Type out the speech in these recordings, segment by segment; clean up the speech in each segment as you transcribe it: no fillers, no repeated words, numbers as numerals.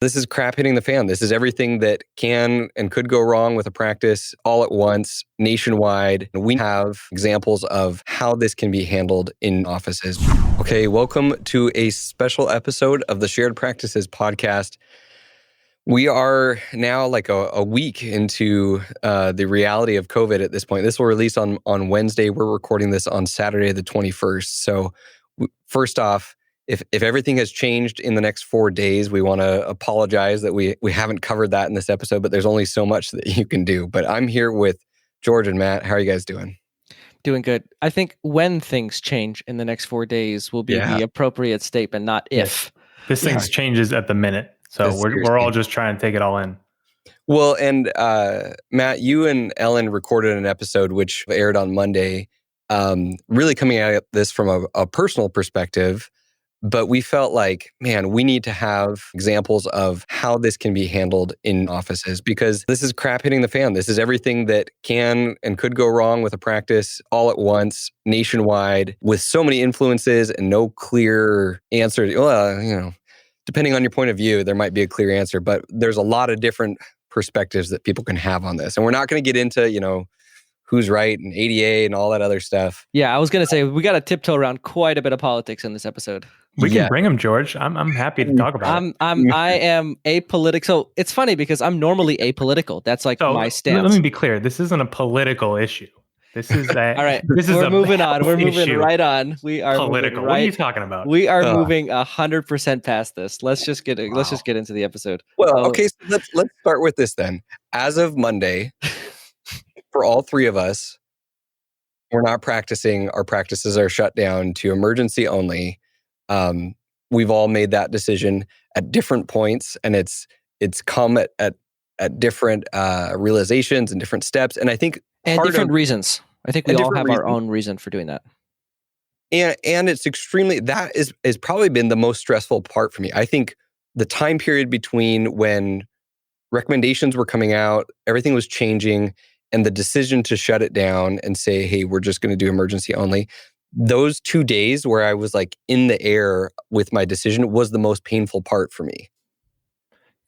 This is crap hitting the fan. This is everything that can and could go wrong with a practice all at once, nationwide. We have examples of how this can be handled in offices. Okay, welcome to a special episode of the Shared Practices podcast. We are now like a week into the reality of COVID at this point. This will release on Wednesday. We're recording this on Saturday, the 21st. So first off, if everything has changed in the next 4 days, we want to apologize that we haven't covered that in this episode, but there's only so much that you can do. But I'm here with George and Matt. How are you guys doing? Doing good. I think when things change in the next 4 days will be the appropriate statement, not if. This thing changes at the minute. So we're all just trying to take it all in. Well, and Matt, you and Ellen recorded an episode which aired on Monday, really coming at this from a personal perspective. But we felt like, man, we need to have examples of how this can be handled in offices because this is crap hitting the fan. This is everything that can and could go wrong with a practice all at once, nationwide, with so many influences and no clear answer. Well, depending on your point of view, there might be a clear answer, but there's a lot of different perspectives that people can have on this. And we're not going to get into, who's right and ADA and all that other stuff. Yeah, I was going to say, we got to tiptoe around quite a bit of politics in this episode. We can bring him, George. I'm happy to talk about it. I am apolitical. So it's funny because I'm normally apolitical. That's like my stance. Let me be clear. This isn't a political issue. This is that. All right. We're moving on. We're moving right on. We are political. What are you talking about? We are moving 100% past this. Let's just get into the episode. Well, okay. So let's start with this then. As of Monday, for all three of us, we're not practicing. Our practices are shut down to emergency only. We've all made that decision at different points, and it's come at different realizations and different steps. And I think different reasons. I think we all have our own reason for doing that. And it's extremely, that is probably been the most stressful part for me. I think the time period between when recommendations were coming out, everything was changing, and the decision to shut it down and say, hey, we're just going to do emergency only. Those 2 days where I was like in the air with my decision was the most painful part for me.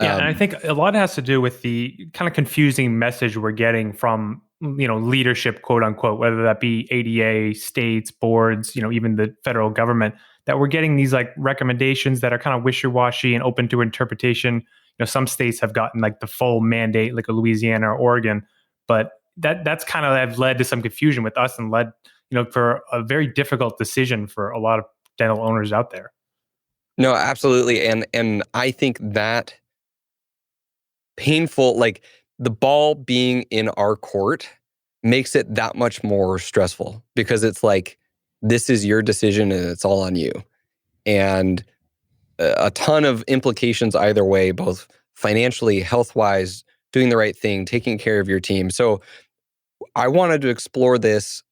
Yeah, and I think a lot has to do with the kind of confusing message we're getting from, leadership, quote unquote, whether that be ADA, states, boards, even the federal government, that we're getting these like recommendations that are kind of wishy-washy and open to interpretation. Some states have gotten like the full mandate, like a Louisiana or Oregon, but that's kind of have led to some confusion with us and led for a very difficult decision for a lot of dental owners out there. No, absolutely. And I think that painful, like the ball being in our court makes it that much more stressful because it's like, this is your decision and it's all on you. And a ton of implications either way, both financially, health-wise, doing the right thing, taking care of your team. So I wanted to explore this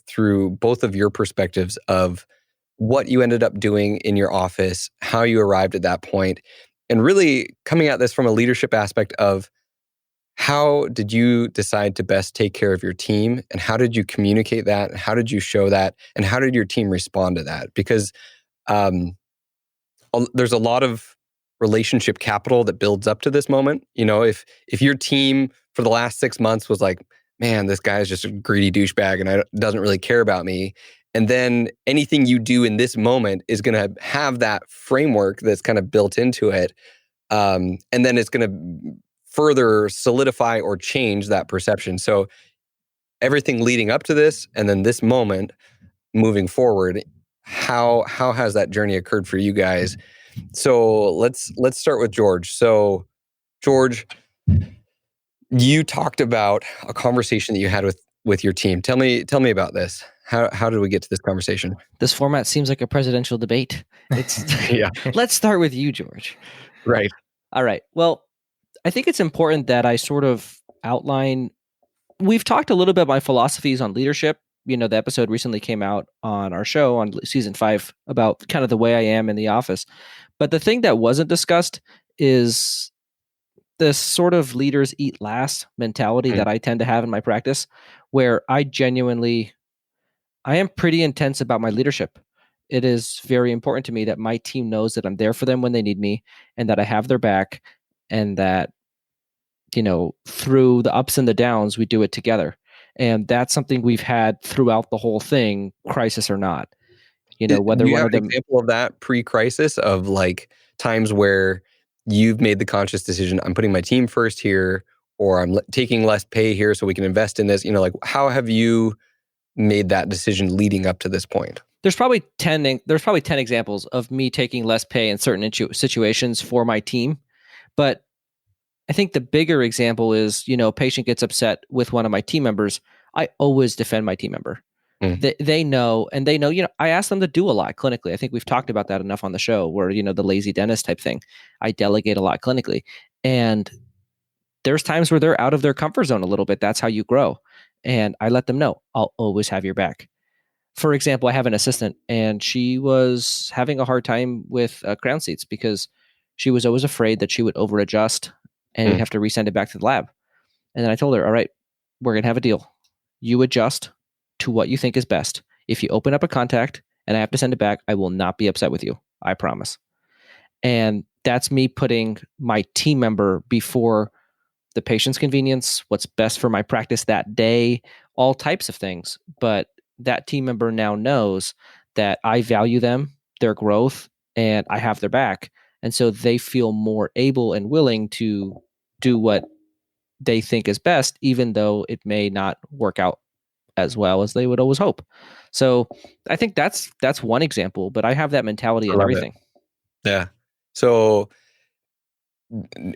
through both of your perspectives of what you ended up doing in your office, how you arrived at that point, and really coming at this from a leadership aspect of how did you decide to best take care of your team, and how did you communicate that, and how did you show that, and how did your team respond to that? Because there's a lot of relationship capital that builds up to this moment. If your team for the last 6 months was like, man, this guy's just a greedy douchebag and doesn't really care about me. And then anything you do in this moment is going to have that framework that's kind of built into it. And then it's going to further solidify or change that perception. So everything leading up to this and then this moment moving forward, how has that journey occurred for you guys? So let's start with George. So George, you talked about a conversation that you had with your team. Tell me about this. How did we get to this conversation? This format seems like a presidential debate. Yeah. Let's start with you, George. Right. All right. Well, I think it's important that I sort of outline. We've talked a little bit about my philosophies on leadership. The episode recently came out on our show on season 5 about kind of the way I am in the office. But the thing that wasn't discussed is this sort of leaders eat last mentality that I tend to have in my practice, where I am pretty intense about my leadership. it is very important to me that my team knows that I'm there for them when they need me, and that I have their back, and that, through the ups and the downs, we do it together. And that's something we've had throughout the whole thing, crisis or not. Whether Do you one have of an them, example of that pre-crisis of like times where you've made the conscious decision, I'm putting my team first here, or I'm taking less pay here so we can invest in this? Like how have you made that decision leading up to this point? there's probably 10 examples of me taking less pay in certain situations for my team. But I think the bigger example is, a patient gets upset with one of my team members. I always defend my team member. They know, and they know, I ask them to do a lot clinically. I think we've talked about that enough on the show where, the lazy dentist type thing. I delegate a lot clinically. And there's times where they're out of their comfort zone a little bit. That's how you grow. And I let them know I'll always have your back. For example, I have an assistant, and she was having a hard time with crown seats because she was always afraid that she would over adjust and we'd have to resend it back to the lab. And then I told her, all right, we're going to have a deal. You adjust to what you think is best. If you open up a contact and I have to send it back, I will not be upset with you. I promise. And that's me putting my team member before the patient's convenience, what's best for my practice that day, all types of things. But that team member now knows that I value them, their growth, and I have their back. And so they feel more able and willing to do what they think is best, even though it may not work out as well as they would always hope. So I think that's one example, but I have that mentality in everything. Yeah. So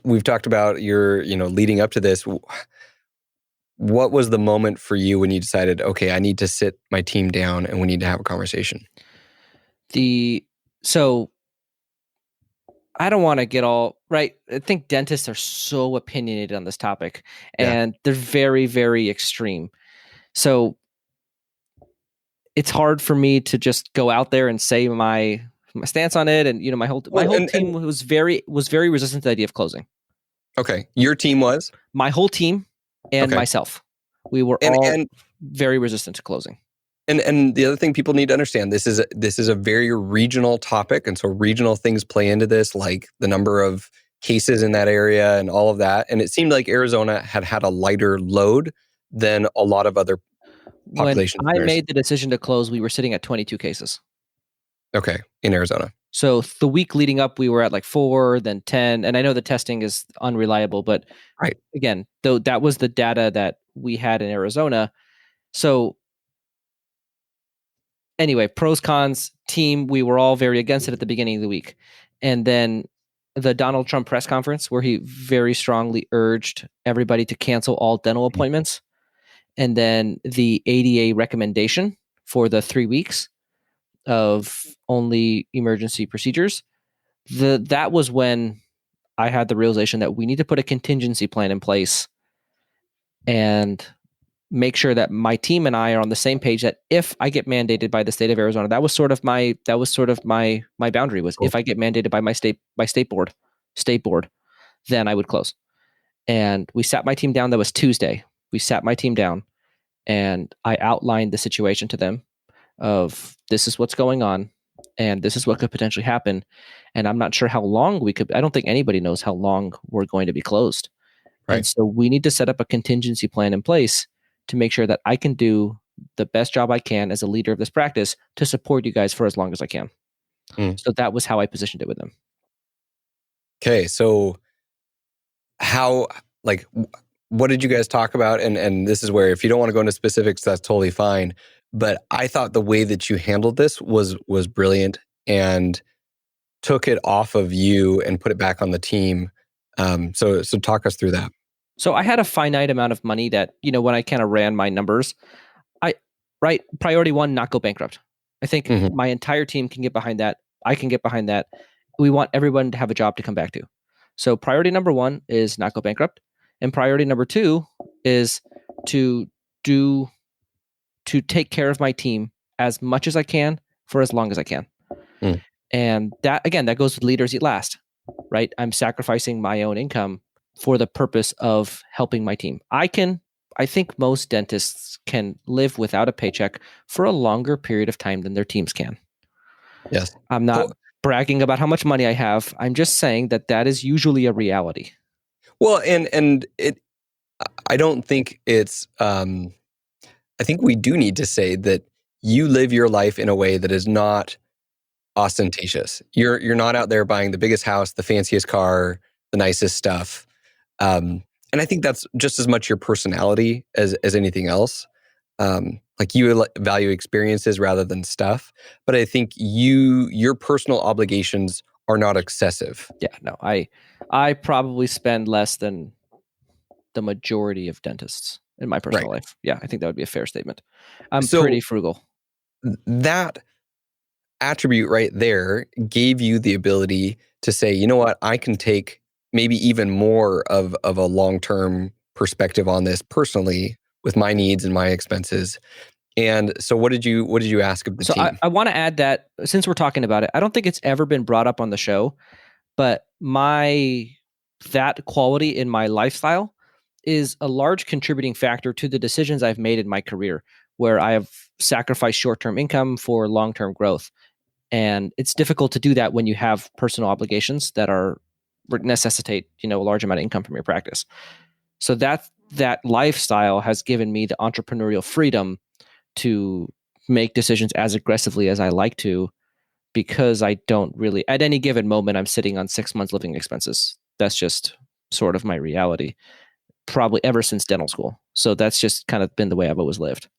we've talked about your, leading up to this. What was the moment for you when you decided, okay, I need to sit my team down and we need to have a conversation? So I don't want to get all right. I think dentists are so opinionated on this topic, and they're very, very extreme. So it's hard for me to just go out there and say my stance on it. And my whole team was very resistant to the idea of closing. Okay, your team was? My whole team and myself. We were all very resistant to closing. And the other thing people need to understand, this is a very regional topic, and so regional things play into this, like the number of cases in that area and all of that. And it seemed like Arizona had a lighter load than a lot of other populations. When I made the decision to close, we were sitting at 22 cases. Okay, in Arizona. So the week leading up, we were at like 4, then 10. And I know the testing is unreliable, but again, though that was the data that we had in Arizona. So anyway, pros, cons, team, we were all very against it at the beginning of the week. And then the Donald Trump press conference, where he very strongly urged everybody to cancel all dental appointments. And then the ADA recommendation for the 3 weeks of only emergency procedures. That was when I had the realization that we need to put a contingency plan in place and make sure that my team and I are on the same page, that if I get mandated by the state of Arizona, that was sort of my boundary was, if I get mandated by my state board, then I would close. And we sat my team down. That was Tuesday. We sat my team down and I outlined the situation to them of, this is what's going on and this is what could potentially happen. And I'm not sure how long I don't think anybody knows how long we're going to be closed. Right. And so we need to set up a contingency plan in place to make sure that I can do the best job I can as a leader of this practice to support you guys for as long as I can. So that was how I positioned it with them. Okay. So what did you guys talk about? And this is where, if you don't want to go into specifics, that's totally fine. But I thought the way that you handled this was brilliant and took it off of you and put it back on the team. So talk us through that. So I had a finite amount of money that, when I kind of ran my numbers, priority 1, not go bankrupt. I think my entire team can get behind that. I can get behind that. We want everyone to have a job to come back to. So priority number 1 is not go bankrupt. And priority number 2 is to take care of my team as much as I can for as long as I can. And that, again, that goes with leaders eat last, right? I'm sacrificing my own income for the purpose of helping my team. I think most dentists can live without a paycheck for a longer period of time than their teams can. Yes. I'm not bragging about how much money I have. I'm just saying that is usually a reality. Well, and I don't think it's, I think we do need to say that you live your life in a way that is not ostentatious. You're not out there buying the biggest house, the fanciest car, the nicest stuff. And I think that's just as much your personality as anything else. Like you value experiences rather than stuff. But I think your personal obligations are not excessive. Yeah, no, I probably spend less than the majority of dentists in my personal life. Yeah, I think that would be a fair statement. I'm pretty frugal. That attribute right there gave you the ability to say, you know what, I can take maybe even more of a long-term perspective on this personally with my needs and my expenses. And so what did you ask of the team? I want to add that since we're talking about it, I don't think it's ever been brought up on the show, but that quality in my lifestyle is a large contributing factor to the decisions I've made in my career, where I have sacrificed short-term income for long-term growth. And it's difficult to do that when you have personal obligations that necessitate, a large amount of income from your practice. So that lifestyle has given me the entrepreneurial freedom to make decisions as aggressively as I like to, because I don't really, at any given moment, I'm sitting on 6 months living expenses. That's just sort of my reality, probably ever since dental school. So that's just kind of been the way I've always lived.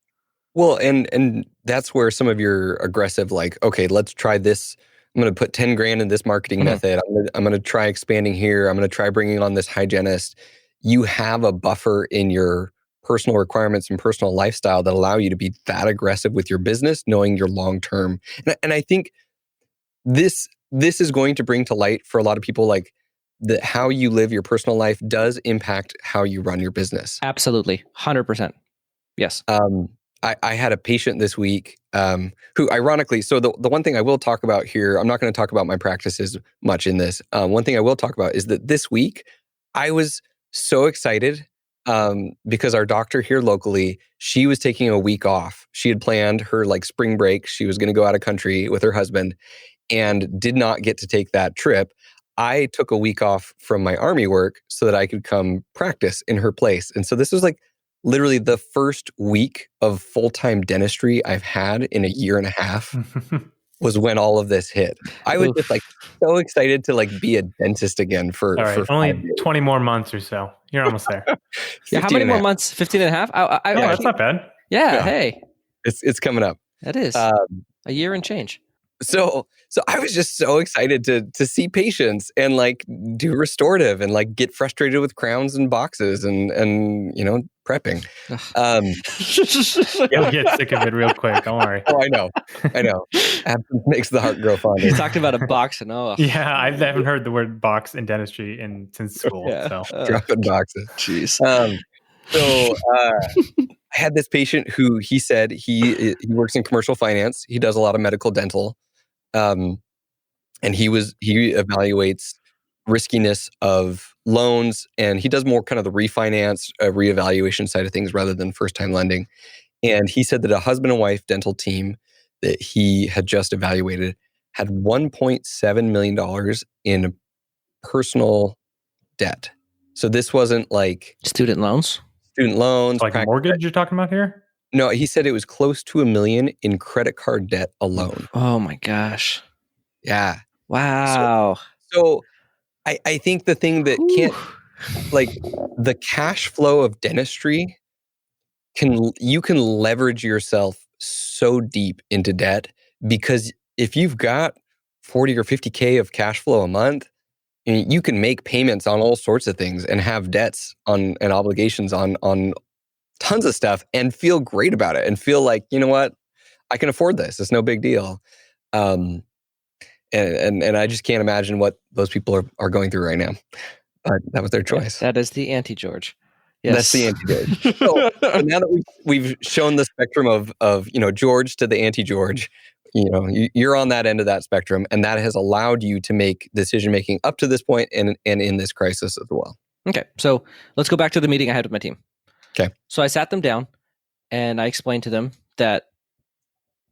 Well, and that's where some of your aggressive, like, okay, let's try this. I'm going to put 10 grand in this marketing method. I'm going to try expanding here. I'm going to try bringing on this hygienist. You have a buffer in your personal requirements and personal lifestyle that allow you to be that aggressive with your business, knowing your long-term. And I think this is going to bring to light for a lot of people, like, that how you live your personal life does impact how you run your business. Absolutely. 100%. Yes. I had a patient this week who, ironically, so the one thing I will talk about here, I'm not going to talk about my practices much in this. One thing I will talk about is that this week I was so excited because our doctor here locally, she was taking a week off. She had planned her spring break. She was going to go out of country with her husband and did not get to take that trip. I took a week off from my Army work so that I could come practice in her place. And so this was literally the first week of full-time dentistry I've had in a year and a half was when all of this hit. I was just so excited to be a dentist again for only 20 more months or so. You're almost there. Yeah, how many more months? 15 and a half? That's not bad. Yeah, hey. It's coming up. That is a year and change. So I was just so excited to see patients and do restorative and get frustrated with crowns and boxes and prepping. You'll get sick of it real quick. Don't worry. Oh, I know. Absence makes the heart grow fonder. He's talking about a box and yeah, I haven't heard the word box in dentistry since school. Yeah. So dropping boxes. Jeez. I had this patient who he said he works in commercial finance. He does a lot of medical dental. And he evaluates riskiness of loans, and he does more kind of the refinance, reevaluation side of things rather than first-time lending. And he said that a husband and wife dental team that he had just evaluated had $1.7 million in personal debt. So this wasn't student loans, like a mortgage you're talking about here? No, he said it was close to $1 million in credit card debt alone. Oh my gosh. Yeah. Wow. So I think the thing that can't, the cash flow of dentistry, you can leverage yourself so deep into debt, because if you've got 40 or 50K of cash flow a month, you can make payments on all sorts of things and have debts and obligations on tons of stuff and feel great about it and feel like, you know what, I can afford this. It's no big deal. And I just can't imagine what those people are going through right now. But that was their choice. That is the anti-George. Yes. That's the anti-George. So now that we've shown the spectrum of George to the anti-George, you're on that end of that spectrum, and that has allowed you to make decision making up to this point and in this crisis as well. Okay, so let's go back to the meeting I had with my team. Okay. So I sat them down and I explained to them that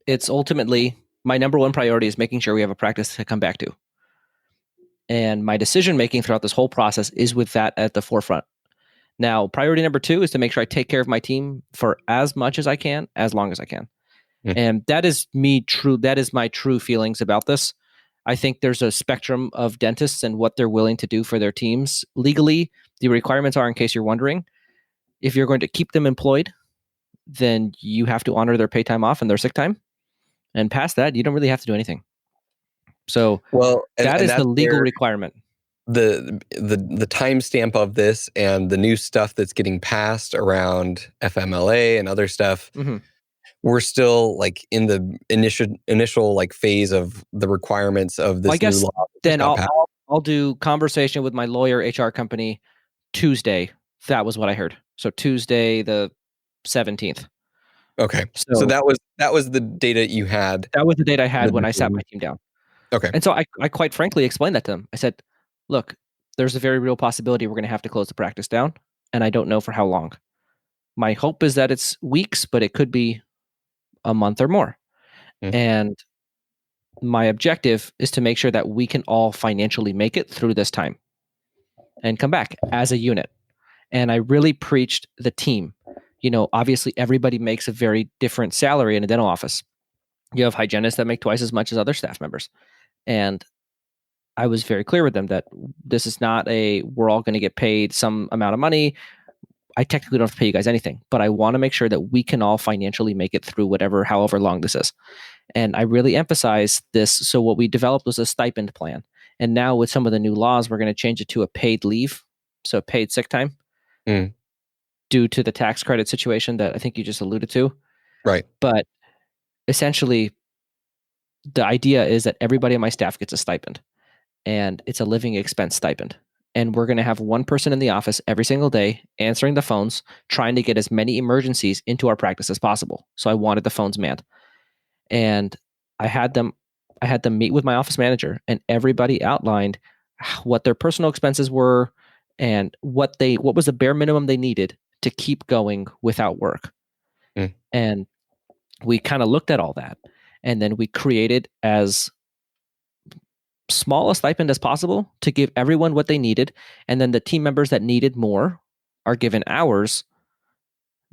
it's ultimately my number one priority is making sure we have a practice to come back to. And my decision making throughout this whole process is with that at the forefront. Now, priority number 2 is to make sure I take care of my team for as much as I can, as long as I can. And that is that is my true feelings about this. I think there's a spectrum of dentists and what they're willing to do for their teams. Legally, the requirements are, in case you're wondering, if you're going to keep them employed, then you have to honor their pay time off and their sick time. And past that, you don't really have to do anything. So that is the legal requirement. The timestamp of this and the new stuff that's getting passed around FMLA and other stuff, we're still like in the initial like phase of the requirements of this new law. Then I'll do conversation with my lawyer HR company Tuesday. That was what I heard. So Tuesday the 17th. Okay. So that was the data you had. That was the data I had when I sat my team down. Okay. And so I quite frankly explained that to them. I said, look, there's a very real possibility we're going to have to close the practice down, and I don't know for how long. My hope is that it's weeks, but it could be a month or more. And my objective is to make sure that we can all financially make it through this time and come back as a unit. And I really preached the team. Obviously everybody makes a very different salary in a dental office. You have hygienists that make twice as much as other staff members. And I was very clear with them that this is not we're all going to get paid some amount of money. I technically don't have to pay you guys anything, but I want to make sure that we can all financially make it through however long this is. And I really emphasize this. So what we developed was a stipend plan. And now with some of the new laws, we're going to change it to a paid leave. So paid sick time due to the tax credit situation that I think you just alluded to. Right. But essentially, the idea is that everybody on my staff gets a stipend, and it's a living expense stipend. And we're going to have one person in the office every single day answering the phones, trying to get as many emergencies into our practice as possible. So I wanted the phones manned. And I had them meet with my office manager, and everybody outlined what their personal expenses were and what was the bare minimum they needed to keep going without work. And we kind of looked at all that, and then we created as small a stipend as possible to give everyone what they needed. And then the team members that needed more are given hours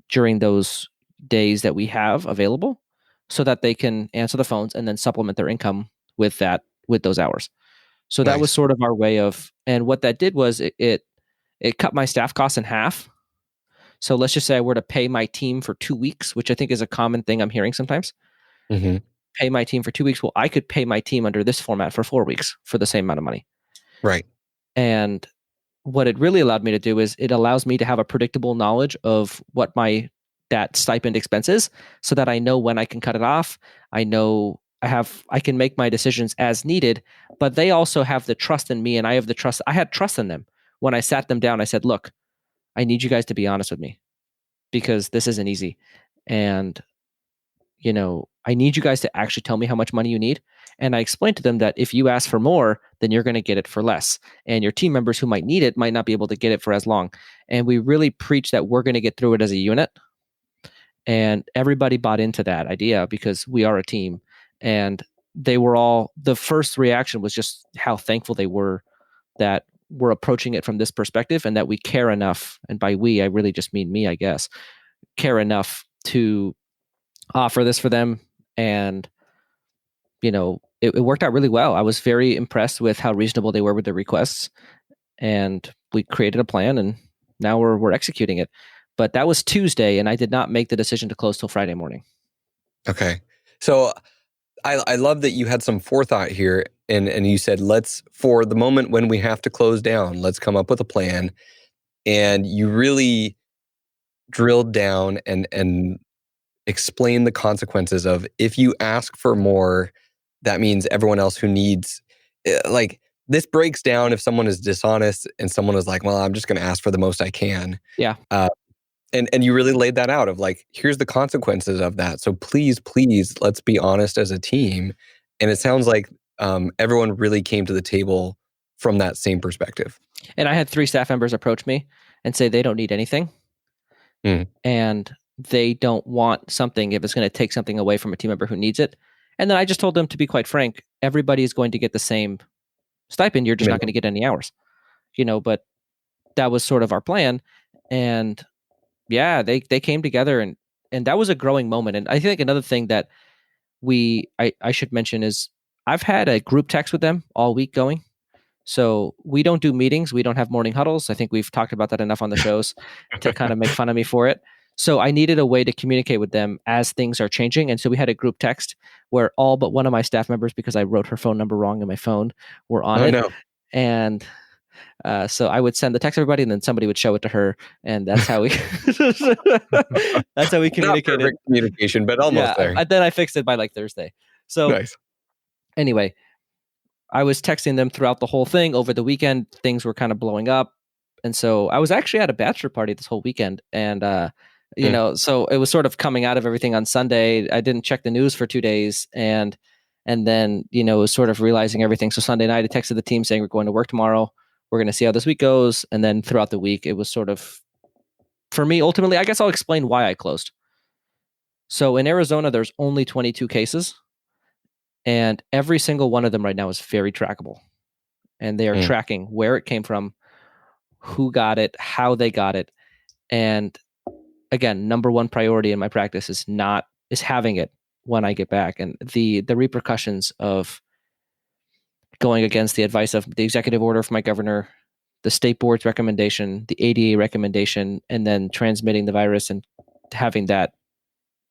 during those days that we have available so that they can answer the phones and then supplement their income with those hours. So that was sort of our way of, and what that did was it cut my staff costs in half. So let's just say I were to pay my team for 2 weeks, which I think is a common thing I'm hearing sometimes. Pay my team for 2 weeks. Well, I could pay my team under this format for 4 weeks for the same amount of money. Right. And what it really allowed me to do is it allows me to have a predictable knowledge of what that stipend expense is, so that I know when I can cut it off. I know I can make my decisions as needed, but they also have the trust in me, and I had trust in them. When I sat them down, I said, look, I need you guys to be honest with me, because this isn't easy. And I need you guys to actually tell me how much money you need. And I explained to them that if you ask for more, then you're going to get it for less. And your team members who might need it might not be able to get it for as long. And we really preach that we're going to get through it as a unit. And everybody bought into that idea because we are a team. And the first reaction was just how thankful they were that we're approaching it from this perspective, and that we care enough. And by we, I really just mean me, I guess, care enough to offer this for them. And it worked out really well. I was very impressed with how reasonable they were with their requests, and we created a plan, and now we're executing it. But that was Tuesday, and I did not make the decision to close till Friday morning. Okay. So I love that you had some forethought here, and you said, for the moment when we have to close down, let's come up with a plan. And you really drilled down and explain the consequences of, if you ask for more, that means everyone else who needs, like, this breaks down if someone is dishonest and someone is like, well, I'm just going to ask for the most I can. Yeah. And you really laid that out of like, here's the consequences of that. So please, let's be honest as a team. And it sounds like everyone really came to the table from that same perspective. And I had 3 staff members approach me and say they don't need anything. And they don't want something if it's going to take something away from a team member who needs it. And then I just told them, to be quite frank, everybody is going to get the same stipend. You're just not Minimum. going to get any hours, but that was sort of our plan. And yeah, they came together, and that was a growing moment. And I think another thing that I should mention is I've had a group text with them all week going. So we don't do meetings. We don't have morning huddles. I think we've talked about that enough on the shows to kind of make fun of me for it. So I needed a way to communicate with them as things are changing. And so we had a group text where all but one of my staff members, because I wrote her phone number wrong in my phone, were on it. No. And so I would send the text to everybody, and then somebody would show it to her, and that's how we that's how we communicated. Not perfect communication, but almost there. Then I fixed it by like Thursday. So nice. Anyway, I was texting them throughout the whole thing. Over the weekend, things were kind of blowing up, and so I was actually at a bachelor party this whole weekend, and so it was sort of coming out of everything on Sunday. I didn't check the news for 2 days, and then was sort of realizing everything. So Sunday night, I texted the team saying we're going to work tomorrow. We're going to see how this week goes. And then throughout the week, it was sort of, for me, ultimately, I guess I'll explain why I closed. So in Arizona, there's only 22 cases, and every single one of them right now is very trackable. And they are tracking where it came from, who got it, how they got it. And again, number one priority in my practice is having it when I get back. And the repercussions of going against the advice of the executive order from my governor, the state board's recommendation, the ADA recommendation, and then transmitting the virus and having that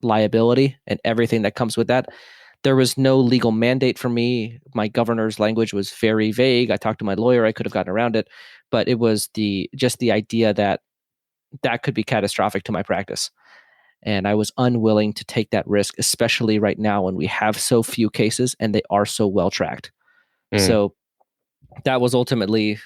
liability and everything that comes with that. There was no legal mandate for me. My governor's language was very vague. I talked to my lawyer. I could have gotten around it, but it was just the idea that could be catastrophic to my practice. And I was unwilling to take that risk, especially right now when we have so few cases and they are so well tracked. So that was ultimately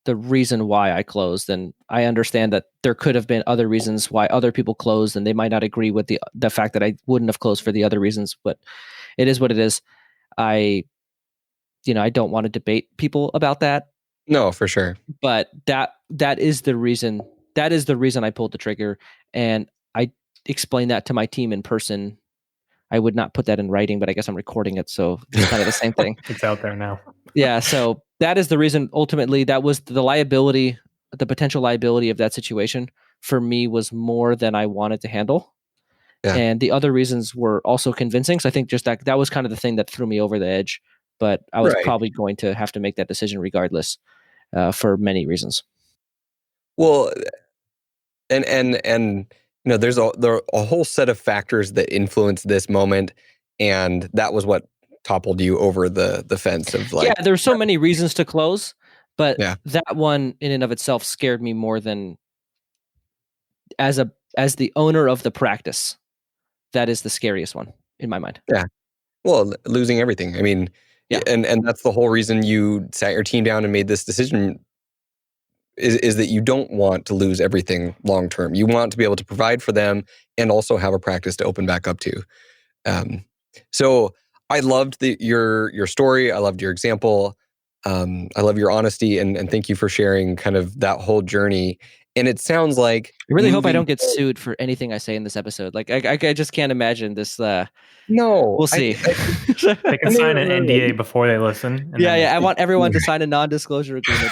the reason why I closed. And I understand that there could have been other reasons why other people closed, and they might not agree with the fact that I wouldn't have closed for the other reasons, but it is what it is. I don't want to debate people about that. No, for sure. But that is the reason. That is the reason I pulled the trigger, and I explained that to my team in person. I would not put that in writing, but I guess I'm recording it, so it's kind of the same thing. It's out there now. Yeah, so that is the reason. Ultimately, that was the liability, the potential liability of that situation for me was more than I wanted to handle. Yeah. And the other reasons were also convincing. So I think just that was kind of the thing that threw me over the edge. But I was probably going to have to make that decision regardless, for many reasons. Well, and there's a whole set of factors that influence this moment, and that was what toppled you over the fence of like. Yeah, there's so many reasons to close, but that one in and of itself scared me more than as the owner of the practice. That is the scariest one in my mind. Yeah. Well, losing everything. I mean, and that's the whole reason you sat your team down and made this decision. Is that you don't want to lose everything long term. You want to be able to provide for them and also have a practice to open back up to. So I loved your story. I loved your example. I love your honesty, and thank you for sharing kind of that whole journey. And it sounds like I really hope I don't get sued for anything I say in this episode. Like I just can't imagine this. No, we'll see. They can sign an NDA before they listen. I want everyone to sign a non-disclosure agreement.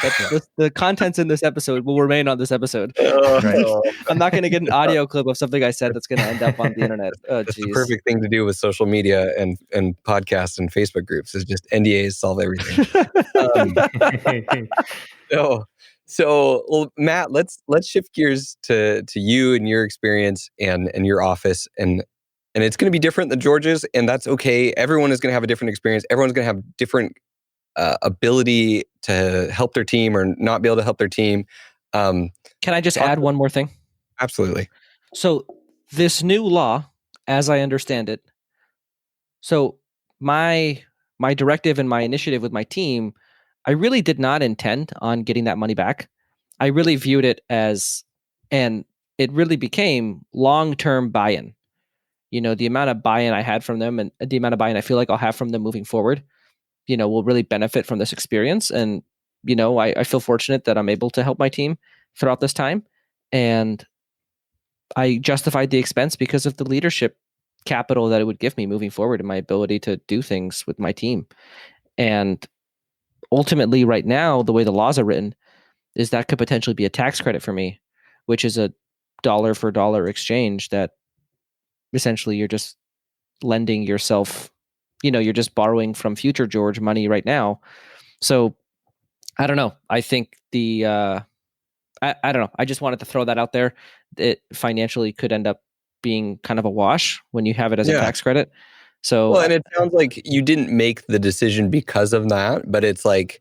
The contents in this episode will remain on this episode. I'm not going to get an audio clip of something I said that's going to end up on the internet. Oh, that's the perfect thing to do with social media and podcasts and Facebook groups is just NDAs solve everything. So, well, Matt, let's shift gears to you and your experience and your office, and it's going to be different than George's, and that's okay. Everyone is going to have a different experience. Everyone's going to have different ability to help their team or not be able to help their team. Can I just add one more thing? Absolutely. So this new law, as I understand it, so my directive and my initiative with my team, I really did not intend on getting that money back. I really viewed it as, and it really became long-term buy-in. The amount of buy-in I had from them and the amount of buy-in I feel like I'll have from them moving forward, will really benefit from this experience. And, I feel fortunate that I'm able to help my team throughout this time. And I justified the expense because of the leadership capital that it would give me moving forward and my ability to do things with my team. And ultimately, right now, the way the laws are written is that could potentially be a tax credit for me, which is a dollar for dollar exchange that essentially you're just lending yourself, you're just borrowing from future George money right now. So I don't know. I think I don't know. I just wanted to throw that out there. It financially could end up being kind of a wash when you have it as a tax credit. So, well, and it sounds like you didn't make the decision because of that, but it's like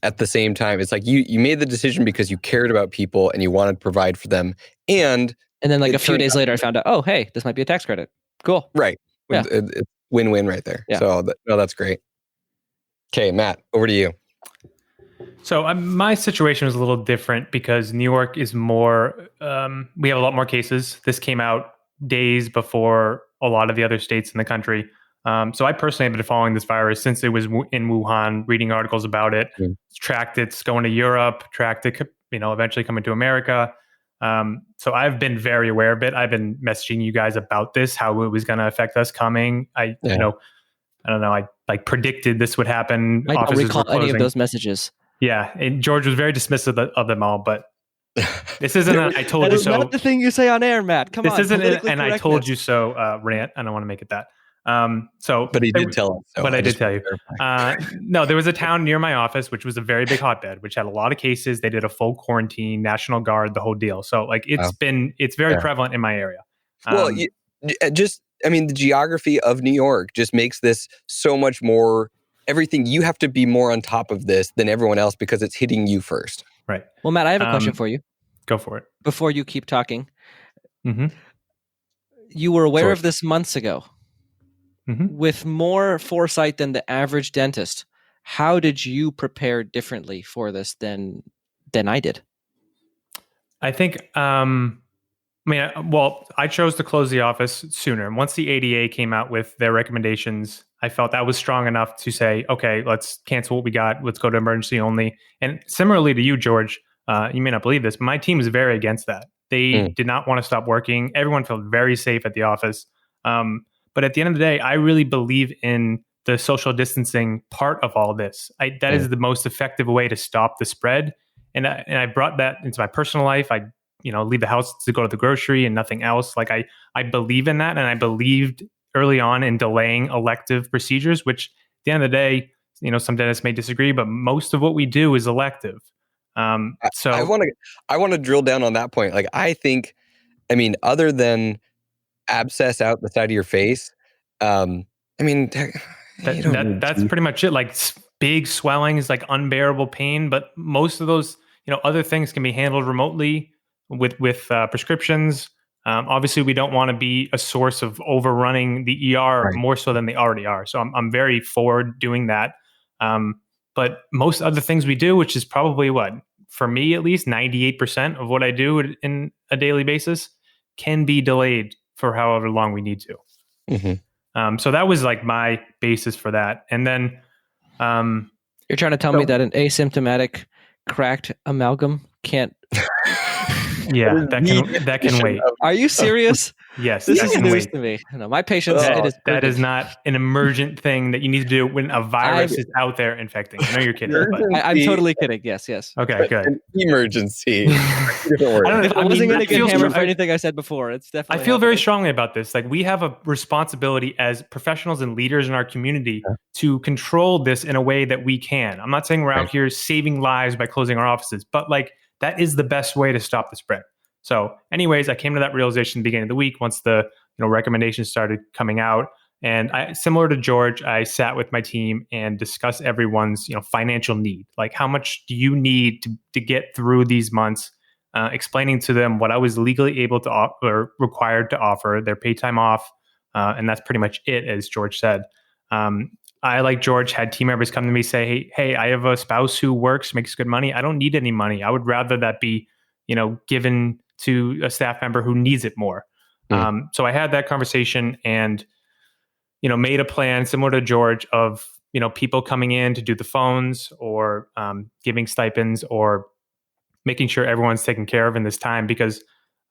at the same time, it's like you made the decision because you cared about people and you wanted to provide for them. And then like a few days later, I found out, oh, hey, this might be a tax credit. Cool. Right. Yeah. It's win-win right there. Yeah. So no, that's great. Okay, Matt, over to you. So my situation was a little different because New York is more, we have a lot more cases. This came out days before a lot of the other states in the country. So I personally have been following this virus since it was in Wuhan, reading articles about it, tracked it's going to Europe, tracked it, eventually coming to America. So I've been very aware of it. I've been messaging you guys about this, how it was going to affect us coming. I don't know. I like predicted this would happen. I don't recall any of those messages. Yeah, and George was very dismissive of them all, but this isn't an I told you so. Not the thing you say on air, Matt. Come on. This isn't an I told you so rant. I don't want to make it that. But he did tell us. So but I did tell you. No, there was a town near my office, which was a very big hotbed, which had a lot of cases. They did a full quarantine, National Guard, the whole deal. So like it's very prevalent in my area. Well, the geography of New York just makes this so much more. Everything, you have to be more on top of this than everyone else because it's hitting you first. Right. Well, Matt, I have a question for you. Go for it. Before you keep talking. Mm-hmm. You were aware of this months ago. Mm-hmm. With more foresight than the average dentist. How did you prepare differently for this than I did? I think, I chose to close the office sooner. And once the ADA came out with their recommendations, I felt that was strong enough to say, okay, let's cancel what we got. Let's go to emergency only. And similarly to you, George, you may not believe this, but my team was very against that. They did not want to stop working. Everyone felt very safe at the office. But at the end of the day, I really believe in the social distancing part of all this. That is the most effective way to stop the spread. And I brought that into my personal life. I leave the house to go to the grocery and nothing else. Like I believe in that. And I believed early on in delaying elective procedures, which at the end of the day, some dentists may disagree, but most of what we do is elective. So I want to drill down on that point. Like, other than abscess out the side of your face, that's pretty much it. Like big swellings, like unbearable pain, but most of those, other things can be handled remotely with prescriptions. Obviously, we don't want to be a source of overrunning the ER more so than they already are. So I'm very for doing that. But most other things we do, which is probably for me at least, 98% of what I do in a daily basis, can be delayed for however long we need to. Mm-hmm. So that was like my basis for that. And then you're trying to tell me that an asymptomatic cracked amalgam can't. Yeah, that can wait. Are you serious? Yes, this is news to me. No, my patience. That is not an emergent thing that you need to do when a virus is out there infecting. I know you're kidding. I'm totally kidding. Yes. Okay, good. An emergency. I wasn't going to get hammered for anything I said before. It's definitely. I feel very strongly about this. Like we have a responsibility as professionals and leaders in our community to control this in a way that we can. I'm not saying we're out here saving lives by closing our offices, but like that is the best way to stop the spread. So anyways, I came to that realization at the beginning of the week once the recommendations started coming out. And similar to George, I sat with my team and discussed everyone's financial need. Like how much do you need to get through these months? Explaining to them what I was legally able to or required to offer, their paid time off. And that's pretty much it, as George said. I, like George, had team members come to me say, hey, I have a spouse who works, makes good money. I don't need any money. I would rather that be, given to a staff member who needs it more. So I had that conversation and, made a plan similar to George of, people coming in to do the phones or giving stipends or making sure everyone's taken care of in this time. Because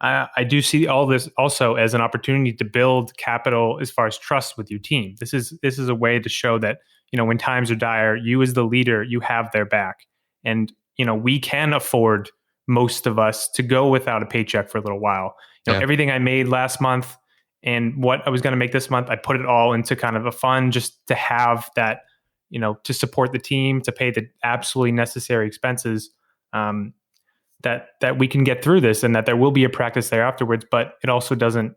I do see all this also as an opportunity to build capital as far as trust with your team. This is a way to show that, when times are dire, you as the leader, you have their back. And, we can afford, most of us, to go without a paycheck for a little while. Everything I made last month and what I was going to make this month, I put it all into kind of a fund just to have that, to support the team, to pay the absolutely necessary expenses. That we can get through this, and that there will be a practice there afterwards, but it also doesn't,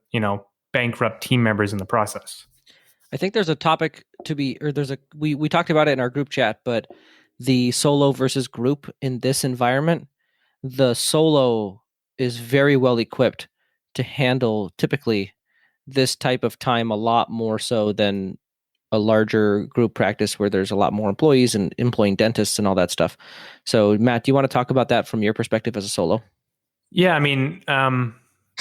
bankrupt team members in the process. I think there's a topic we talked about it in our group chat, but the solo versus group in this environment, the solo is very well equipped to handle typically this type of time a lot more so than a larger group practice where there's a lot more employees and employing dentists and all that stuff. So Matt, do you want to talk about that from your perspective as a solo? Yeah, I mean, how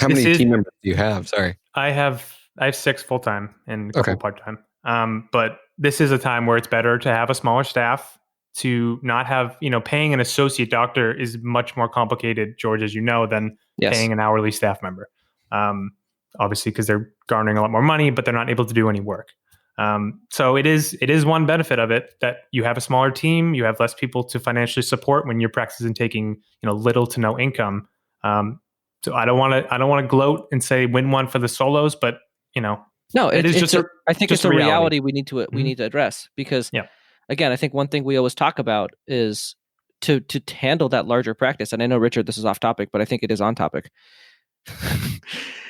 many team members do you have? Sorry. I have 6 full-time and a couple part-time. But this is a time where it's better to have a smaller staff, to not have, paying an associate doctor is much more complicated, George, as you know, than paying an hourly staff member. Obviously, because they're garnering a lot more money, but they're not able to do any work. So it is one benefit of it, that you have a smaller team, you have less people to financially support when your practice isn't taking, little to no income. So I don't want to gloat and say win one for the solos, but no, it is just I think it's a reality we need to address, because again, I think one thing we always talk about is to handle that larger practice. And I know, Richard, this is off topic, but I think it is on topic.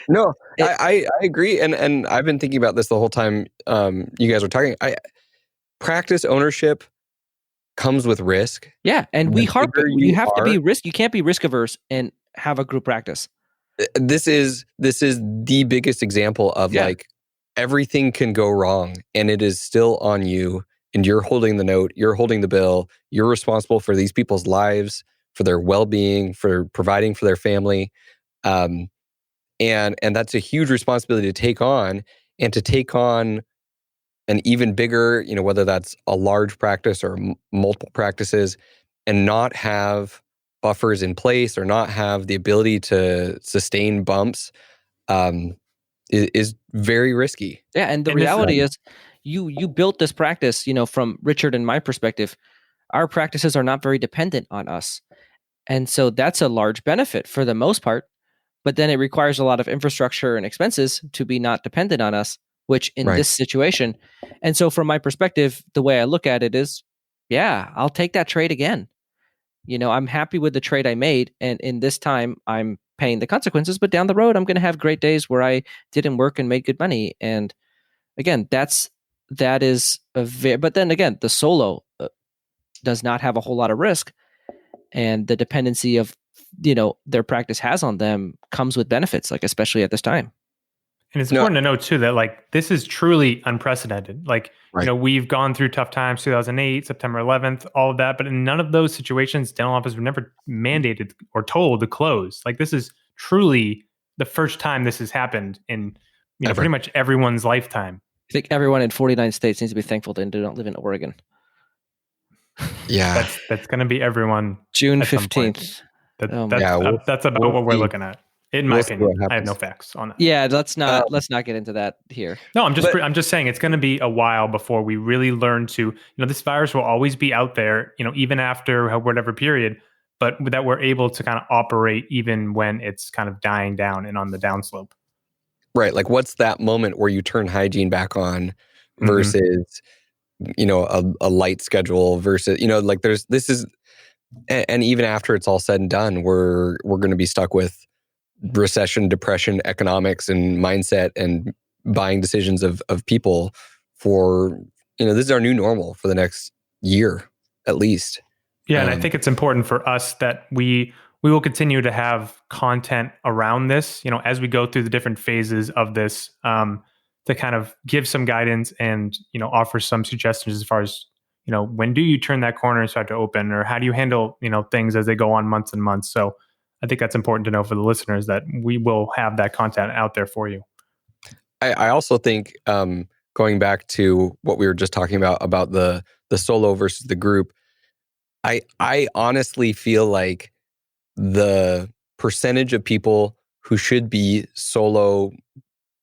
No, I agree. And I've been thinking about this the whole time you guys were talking. Practice ownership comes with risk. Yeah. And you have to be risk. You can't be risk averse and have a group practice. This is the biggest example of like everything can go wrong and it is still on you, and you're holding the note, you're holding the bill, you're responsible for these people's lives, for their well-being, for providing for their family. And that's a huge responsibility to take on, and to take on an even bigger, whether that's a large practice or multiple practices, and not have buffers in place or not have the ability to sustain bumps is very risky. Yeah, and the reality is you built this practice, from Richard and my perspective, our practices are not very dependent on us. And so that's a large benefit for the most part. But then it requires a lot of infrastructure and expenses to be not dependent on us, which in this situation. And so from my perspective, the way I look at it is, I'll take that trade again. I'm happy with the trade I made. And in this time, I'm paying the consequences. But down the road, I'm going to have great days where I didn't work and made good money. And again, that is but then again, the solo does not have a whole lot of risk. And the dependency of their practice has on them comes with benefits, like especially at this time. And it's important to know too that like this is truly unprecedented. Like we've gone through tough times, 2008, September 11th, all of that, but in none of those situations, dental offices were never mandated or told to close. Like this is truly the first time this has happened in pretty much everyone's lifetime. I think everyone in 49 states needs to be thankful they don't live in Oregon. Yeah, that's going to be everyone. June 15th. That's about what we're looking at. In my opinion, I have no facts on it. Yeah, let's not get into that here. No, I'm just saying it's going to be a while before we really learn to, this virus will always be out there, even after whatever period, but that we're able to kind of operate even when it's kind of dying down and on the downslope. Right. Like what's that moment where you turn hygiene back on versus, a light schedule versus, and even after it's all said and done, we're going to be stuck with recession, depression, economics, and mindset and buying decisions of people for, this is our new normal for the next year, at least. Yeah. And I think it's important for us that we will continue to have content around this, as we go through the different phases of this, to kind of give some guidance and, offer some suggestions as far as, when do you turn that corner and start to open, or how do you handle, things as they go on months and months. So I think that's important to know for the listeners that we will have that content out there for you. I also think going back to what we were just talking about the solo versus the group, I honestly feel like the percentage of people who should be solo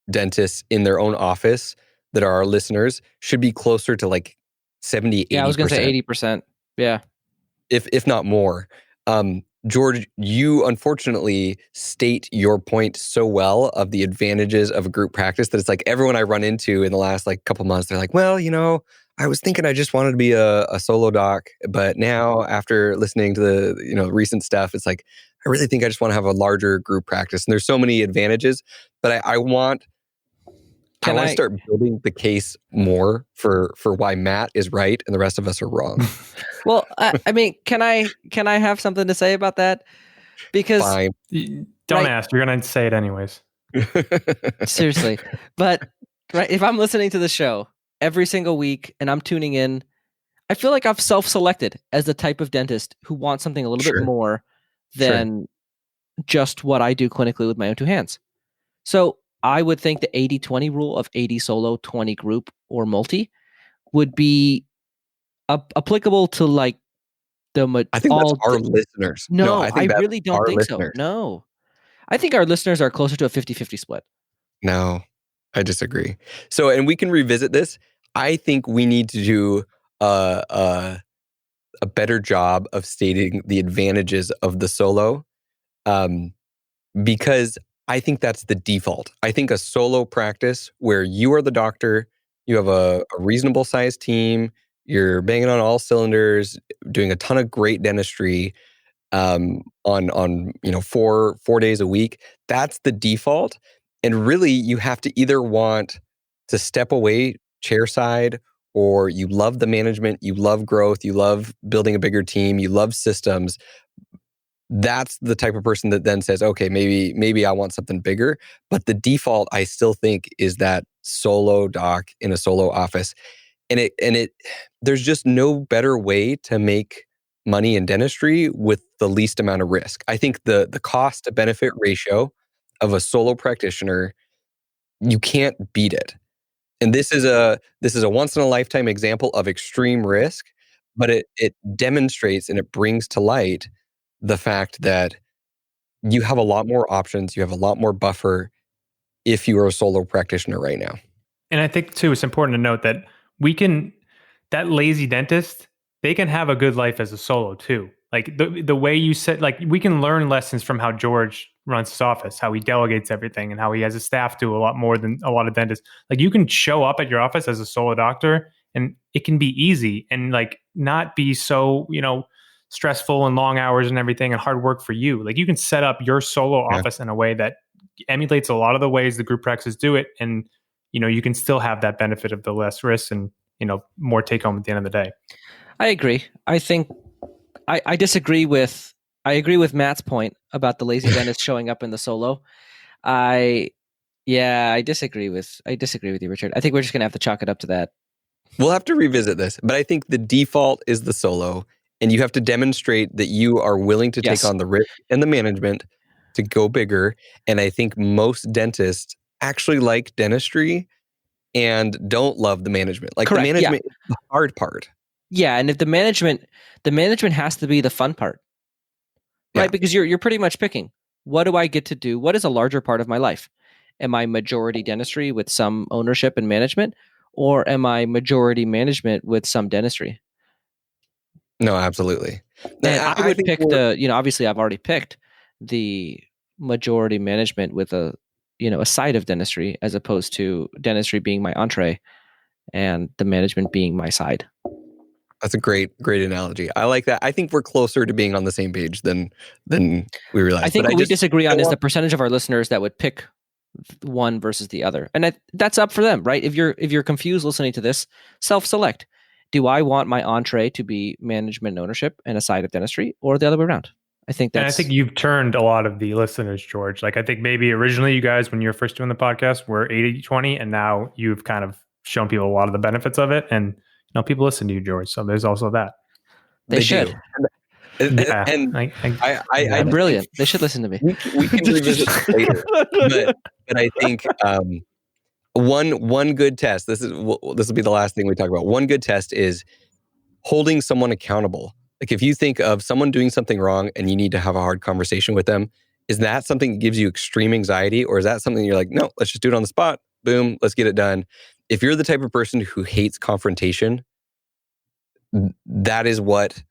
dentists in their own office that are our listeners should be closer to like 70, 80%. Yeah, I was going to say 80%. Yeah. If not more. George, you unfortunately state your point so well of the advantages of a group practice that it's like everyone I run into in the last like couple months, they're like, well, I was thinking I just wanted to be a solo doc, but now after listening to the recent stuff, it's like I really think I just want to have a larger group practice. And there's so many advantages, but I want to start building the case more for why Matt is right and the rest of us are wrong. Well, I mean, can I have something to say about that? Because Fine. Don't ask. You're going to say it anyways. Seriously. But if I'm listening to the show every single week and I'm tuning in, I feel like I've self-selected as the type of dentist who wants something a little bit more than just what I do clinically with my own two hands. So I would think the 80-20 rule of 80 solo, 20 group or multi would be applicable to like I think that's our listeners. No, I really don't think so. No. I think our listeners are closer to a 50-50 split. No, I disagree. So, and we can revisit this. I think we need to do a better job of stating the advantages of the solo, because I think that's the default. I think a solo practice where you are the doctor, you have a reasonable sized team, you're banging on all cylinders, doing a ton of great dentistry on 4 days a week. That's the default. And really, you have to either want to step away chairside, or you love the management, you love growth, you love building a bigger team, you love systems. That's the type of person that then says, okay, maybe I want something bigger. But the default, I still think, is that solo doc in a solo office. And there's just no better way to make money in dentistry with the least amount of risk. I think the cost to benefit ratio of a solo practitioner, you can't beat it. And this is a once in a lifetime example of extreme risk, but it demonstrates and it brings to light the fact that you have a lot more options, you have a lot more buffer if you are a solo practitioner right now. And I think too, it's important to note that that lazy dentist, they can have a good life as a solo too. Like the way you said, like we can learn lessons from how George runs his office, how he delegates everything and how he has his staff do a lot more than a lot of dentists. Like you can show up at your office as a solo doctor and it can be easy and like not be so, stressful and long hours and everything and hard work for you. Like you can set up your solo office in a way that emulates a lot of the ways the group practices do it. And, you can still have that benefit of the less risk and, more take home at the end of the day. I agree. I think I disagree with, I agree with Matt's point about the lazy dentist showing up in the solo. I disagree with you, Richard. I think we're just going to have to chalk it up to that. We'll have to revisit this, but I think the default is the solo. And you have to demonstrate that you are willing to take on the risk and the management to go bigger. And I think most dentists actually like dentistry and don't love the management. Like the management is the hard part. Yeah, and if the management has to be the fun part, right? Because you're pretty much picking, what do I get to do? What is a larger part of my life? Am I majority dentistry with some ownership and management, or am I majority management with some dentistry? No, absolutely. And I would pick obviously I've already picked the majority management with a side of dentistry as opposed to dentistry being my entree and the management being my side. That's a great analogy. I like that. I think we're closer to being on the same page than we realize. I think what we disagree on is the percentage of our listeners that would pick one versus the other. And that's up for them, right? If you're confused listening to this, self-select. Do I want my entree to be management and ownership and a side of dentistry, or the other way around? I think you've turned a lot of the listeners, George. Like I think maybe originally you guys, when you were first doing the podcast, were 80-20, and now you've kind of shown people a lot of the benefits of it. And people listen to you, George. So there's also that. They should. And I'm brilliant. They should listen to me. We can revisit this later. But I think one good test. This will be the last thing we talk about. One good test is holding someone accountable. Like if you think of someone doing something wrong and you need to have a hard conversation with them, Is that something that gives you extreme anxiety, or is that something you're like, no, let's just do it on the spot. Boom, let's get it done. If you're the type of person who hates confrontation, that is what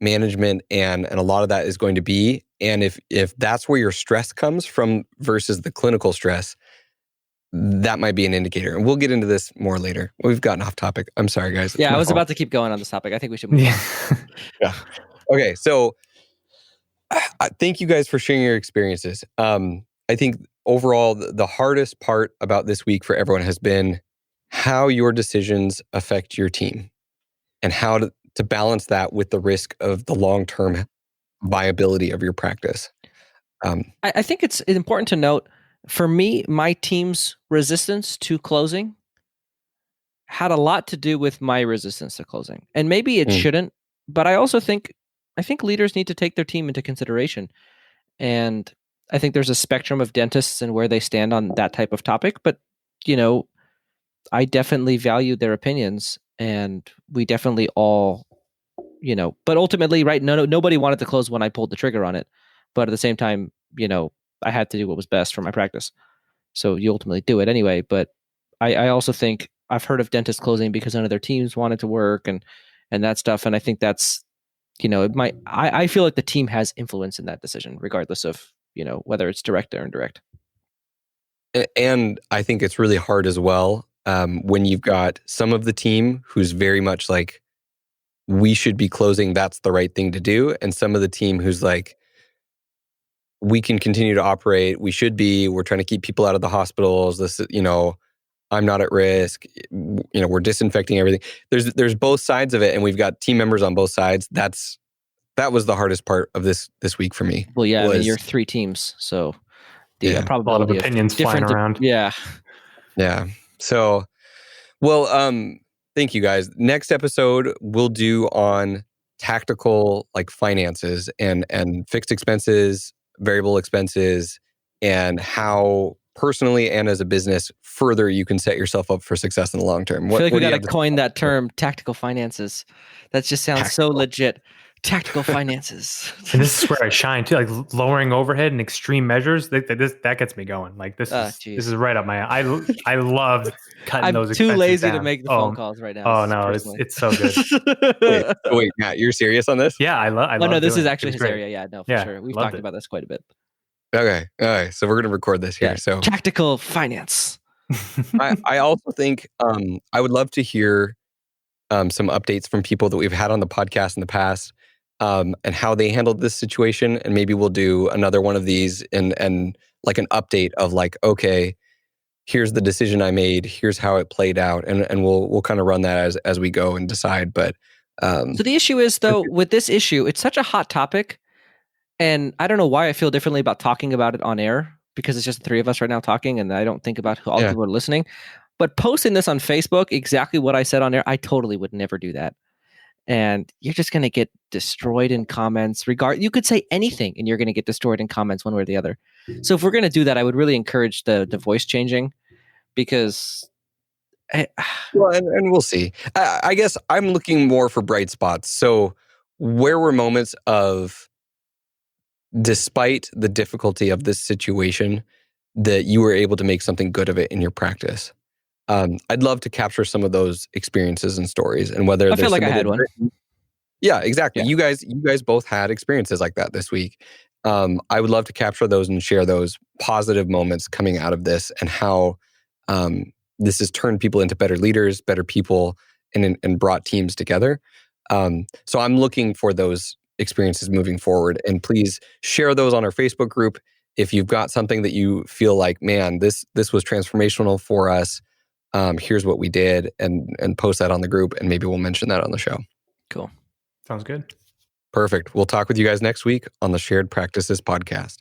management and a lot of that is going to be. And if that's where your stress comes from versus the clinical stress, that might be an indicator. And we'll get into this more later. We've gotten off topic. I'm sorry, guys. Yeah, I was about to keep going on this topic. I think we should move on. Yeah. Okay, so thank you guys for sharing your experiences. I think overall, the hardest part about this week for everyone has been how your decisions affect your team and how to balance that with the risk of the long-term viability of your practice. I think it's important to note, for me, my team's resistance to closing had a lot to do with my resistance to closing. And maybe it shouldn't, but I also think leaders need to take their team into consideration. And I think there's a spectrum of dentists and where they stand on that type of topic. But, I definitely value their opinions, and we definitely all, but ultimately, right, nobody wanted to close when I pulled the trigger on it. But at the same time, I had to do what was best for my practice. So you ultimately do it anyway. But I also think I've heard of dentists closing because none of their teams wanted to work and that stuff. And I think that's, I feel like the team has influence in that decision, regardless of, whether it's direct or indirect. And I think it's really hard as well when you've got some of the team who's very much like, we should be closing, that's the right thing to do. And some of the team who's like, we can continue to operate, we're trying to keep people out of the hospitals. This, I'm not at risk. We're disinfecting everything. There's both sides of it, and we've got team members on both sides. That was the hardest part of this week for me. Well, yeah, you're 3 teams, so the probability a lot of opinions flying around. Yeah. So, well, thank you guys. Next episode we'll do on tactical like finances and fixed expenses, variable expenses, and how personally and as a business further you can set yourself up for success in the long term. I feel like we got to coin that term, tactical finances. That just sounds so legit. Tactical finances. And this is where I shine too, like lowering overhead and extreme measures. That gets me going. Like this is right up my. I love cutting those expenses down. I'm too lazy to make the phone calls right now. Oh no, it's so good. wait, Matt, you're serious on this? Yeah, I love. Oh no, this is actually his area. Yeah, no, for sure. We've talked about this quite a bit. Okay, all right. So we're gonna record this here. So tactical finance. I also think I would love to hear some updates from people that we've had on the podcast in the past. And how they handled this situation, and maybe we'll do another one of these and like an update of like, okay, here's the decision I made, here's how it played out, and we'll kind of run that as we go and decide. But so the issue is though with this issue, it's such a hot topic, and I don't know why I feel differently about talking about it on air because it's just the 3 of us right now talking, and I don't think about who all people are listening. But posting this on Facebook, exactly what I said on air, I totally would never do that. And you're just going to get destroyed in comments. You could say anything and you're going to get destroyed in comments one way or the other. So if we're going to do that, I would really encourage the voice changing because... and we'll see. I guess I'm looking more for bright spots. So where were moments of, despite the difficulty of this situation, that you were able to make something good of it in your practice? I'd love to capture some of those experiences and stories, and whether I feel like I had one. Yeah, exactly. Yeah. You guys both had experiences like that this week. I would love to capture those and share those positive moments coming out of this, and how this has turned people into better leaders, better people, and brought teams together. So I'm looking for those experiences moving forward, and please share those on our Facebook group. If you've got something that you feel like, man, this was transformational for us. Here's what we did, and post that on the group, and maybe we'll mention that on the show. Cool. Sounds good. Perfect. We'll talk with you guys next week on the Shared Practices podcast.